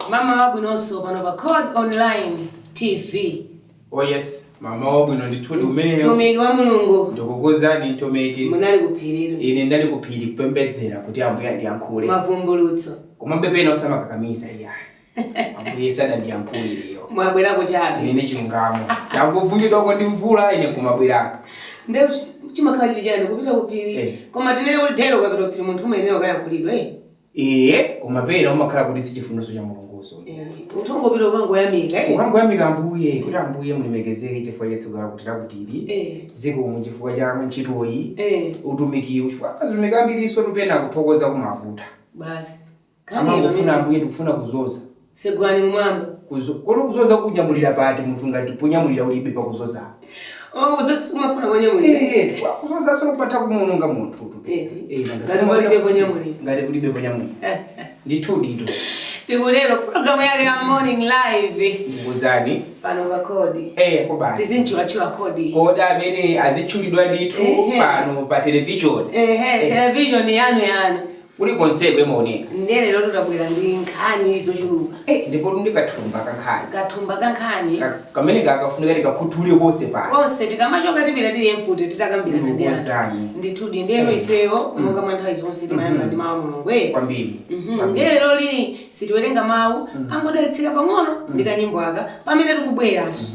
Mama wabwinonso pano pa Code Online TV. Oh yes, mama wabwino ndithundi umene. Tumiki wa Mulungu. Ndikukuzani Tumiki. Munali kuphirira. Ine ndali kuphiri kupembedzera kuti ambuye ndiyankhule. Mavumbulutso. Koma bebena usamakakamisa iya. Ambuye sada ndiyankhule lero. Mwabwera kuchabe. Ine chilungamo. Yakuvumidwa kwa ndi mvula ine kumabwera. Nde chimakhala chijana kupita kuphiri. Koma tinene kuti dero kapita kuphiri munthu umenera ukayankhulidwa koma pena umakhala kuti sichifunso cha Mulunguso. Uthongo pita ukangoyamika ukangoyamika ambuye kuti ambuye mulemekezeke chifukwa cha tsiku lako tilakutili. Zikomo chifukwa cha ntchitoyi. Utumikiwo chifukwa azumika ambiriso tupena kuthokoza kumavuta. Basi. Kama ngofuna ambuye ndikufuna kuzoza. Segwani mumamba. Kolo kuzoza kunyamulira pati munthu ngati ponyamulira ulibe pa kuzoza. Uzosumafuna kunyamulira. Kuzoza so kupata kumuno nga munthu tupe. Ngati ulibe ponyamulira. Ngati ulibe ponyamulira. Ndithudito. Tikulero program yake ya Morning Live. Nguzani. Pano pa Code. Ko basi. Tizinchula Code. Code amene azichulidwa ndithu pano pa television. Television yanu. Uli konseko emaoneka. Ndele lero tutabwera ndi nkhani zochuluka. Ndipo ndikathumba kankhani. Kathumba kankhani. Kamene kakafunika likakuthule konse pa. Konse tikamachoka tipita tili input titakambira ndi ndiyani. Ndithudi ndelo ifeyo monga mwanthawi zonse timayamba ndi mawu Mulungu kwambiri. Lero lili sitiwerenga mawu angodalitsika pang'ono ndi kanyimbo aka pamene tikubweranso.